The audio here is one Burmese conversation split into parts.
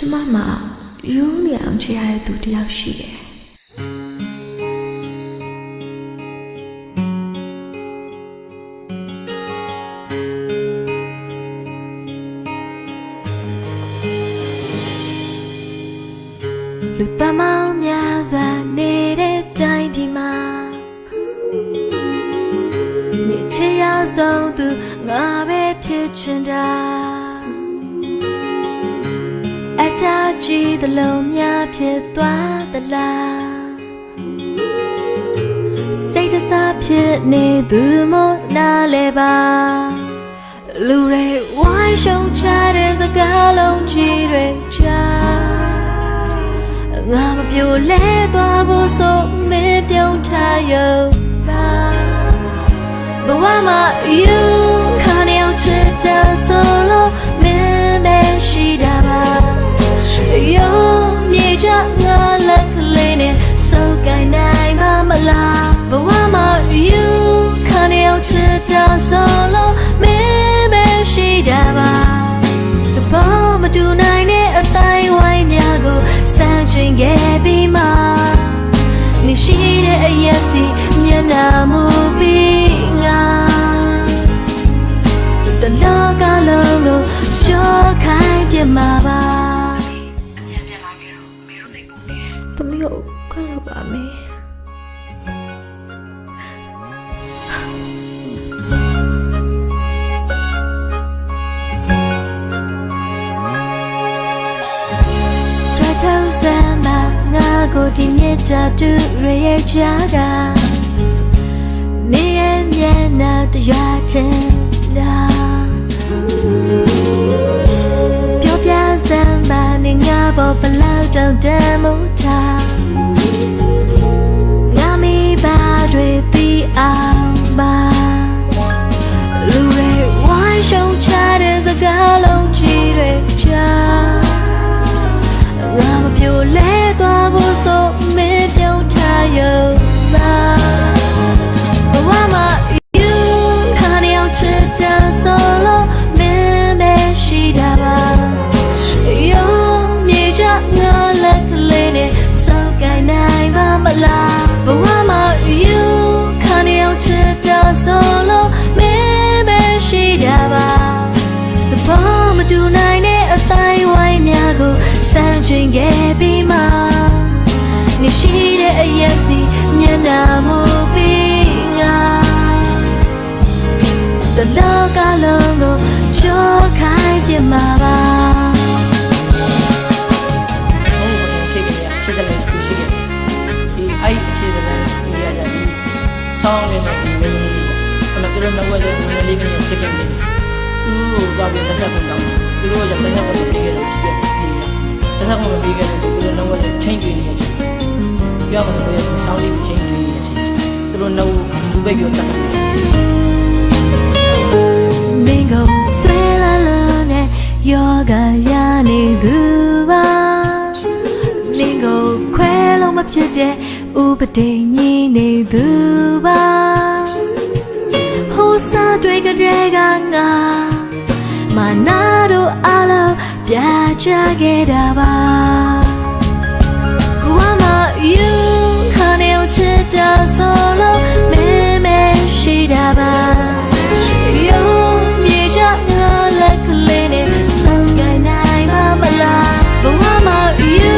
ကျမမှာယူနေအောင်ချရတဲ့သူတယောက်ရှိတယ်လူတမောင်များစွာနေတဲ့တိုင်းဒီမှာနေချင်ရဆုံးသူငါပဲဖြစ်ချင်တာအတားကြီးသလုံးများဖြစ်သွားသလားစိတ်တစားဖြစ်နေသူမို့နားလဲပါလူတွေဝိုင်းရှုံချတဲ့စကားလုံးကြီးတွေကြားငါမပြိုလဲသွားဖို့ဆိုမင်းပြုံးထားရုံပါဘဝမှာယူခါနေအောင်ချစ်တဲ့ဆိုလို့မင်းပဲရှိတာပါယောမြေချငါလက်ကလေးနဲ့စုပ်ကိုင်းနိုင်မှာမလားဘဝမှာယူခါနေအောင်ချစ်တဲ့ဆိုလို့မင်းပဲရှိတာပါတဘောမတူနိုင်တဲ့အတိုင်းဝိုင်းများကိုစမ်းချင်ခဲ့ပြီးမှနေရှိတဲ့အရက်စီမျက်နှာမူပြီးငါတလောကလုံးကိုကြောခိုင်းပြမှာပါအမြန်ပြန်လာခဲ့တော့မေတို့စိတ်ပူနေတယ်သမီးကိုခွင့်လို့ပါမေကိုဒီမြတ်တာတူရရဲ့ကြားကနေရဲ့မျက်နှာတရားထင်တာပြောပြစမ်းပါနေငါဘောဘလောက်တောင်တမ်းမို့ထားငါမိပါတွေသိအောင်ပါလူတွေဝိုင်းရှုံချတဲ့စကားလုံးကြီးတွေကြားငါမပြိုလဲသွားဖို့ဆိုမင်းပြုံးထားရုံပါဘဝမှာယူခါနေအောင်ချစ်တဲ့ဆိုလို့မင်းပဲရှိတာပါယောမြေချငါလက်ကလေးနဲ့စုပ်ကိုင်းနိုင်ပါမလားဘဝမှာယူခါနေအောင်ချစ်တဲ့ဆိုလို့မင်းပဲရှိတာပါတဘောမတူနိုင်တဲ့အတိုင်းဝိုင်းများကိုစမ်းချင်ခဲ့ပြီးမှနေရှိတဲ့အရက်စီမျက်နှာမူပြီးငါတလောကလုံးကိုကြောခိုင်းပြမှာပါဟုတ်ကဲ့ချစ်တယ်လူရှိတယ်ဒီအဲ့ချစ်တယ်လူရကြတယ်ဆောင်းလေးနဲ့မင်းကြီးပေါ့အဲ့တော့ကျွန်တော်ကတော့လေးကနေချစ်ခဲ့တယ်သူ့ကိုသွားပြီးလက်ဆက်ပုံတော့သူတို့ကလက်ဆက်ပုံပြီးခဲ့တယ်လက်ဆက်ပုံပြီးခဲ့တယ်သူတို့တော့ချင်းကျွေးနေတယ်ပြောပါတော့ဆောင်းလေးချင်းကျွေးနေတယ်သူတို့တော့လူပဲပြောတတ်တယ်မင်းကိုဆွဲလာလို့နဲ့ယောဂရနေသူပါမင်းကိုခွဲလို့မဖြစ်တဲ့ဥပဒေညီနေသူပါဟိုစားတွေကတဲ့ကငါမနာတို့အလုံးပြချခဲ့တာပါဘဝမှာယူခါနေအောင်ချစ်တာဆိုလို့မင်းမရှိတာပါယောမြေချငါလက်ကလေးနဲ့စုပ်ကိုင်းနိုင်မှာမလားဘဝမှာယူ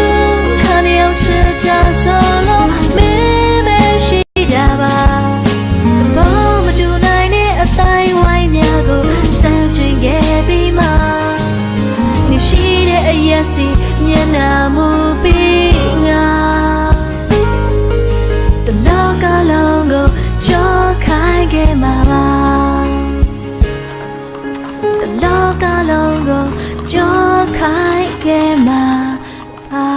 ခါနေအောင်ချစ်တာဆိုလို့မင်းမရှိတာပါဘောမတူနိုင်တဲ့အတိုင်းဝိုင်းများကိုစမ်းချင်ခဲ့ပြီးမှနေရှိတဲ့အရက်စီမျက်နှာမူပြီးငါတလောကလုံးကိုကြောခိုင်းခဲ့မှာပါတလောကလုံးကိုကြောခိုင်းခဲ့မှာပါ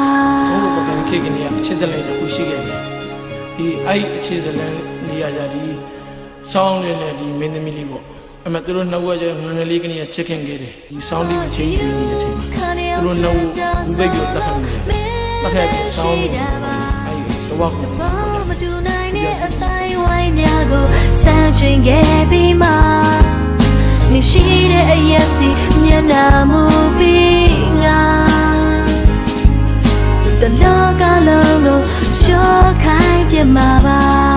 ဟုတ်ကဲ့ခေကနေချစ်တယ်လူရှိခဲ့တယ်ဒီအဲ့ချစ်တယ်နေရကြဒီဆောင်းလေးနဲ့ဒီမင်းသမီးလေးပေါ့အမသူတို့နှုတ်ဝဲကျငငလေးကနေချစ်ခင်ခဲ့တယ်ဒီဆောင်းလေးကိုချင်းယူနေတဲ့အချိန်မှာသူတို့နှုတ်ဘူးပဲပြောတတ်တယ်တတ်တဲ့ဆောင်းလေးအဲ့တော့မတူနိုင်တဲ့အတိုင်းဝိုင်းများကိုစမ်းချင်ခဲ့ပြီးမှနေရှိတဲ့အရက်စီမျက်နှာမူပြီးငါ လောကလုံးကိုရှော့ခိုင်းပြမှာပါ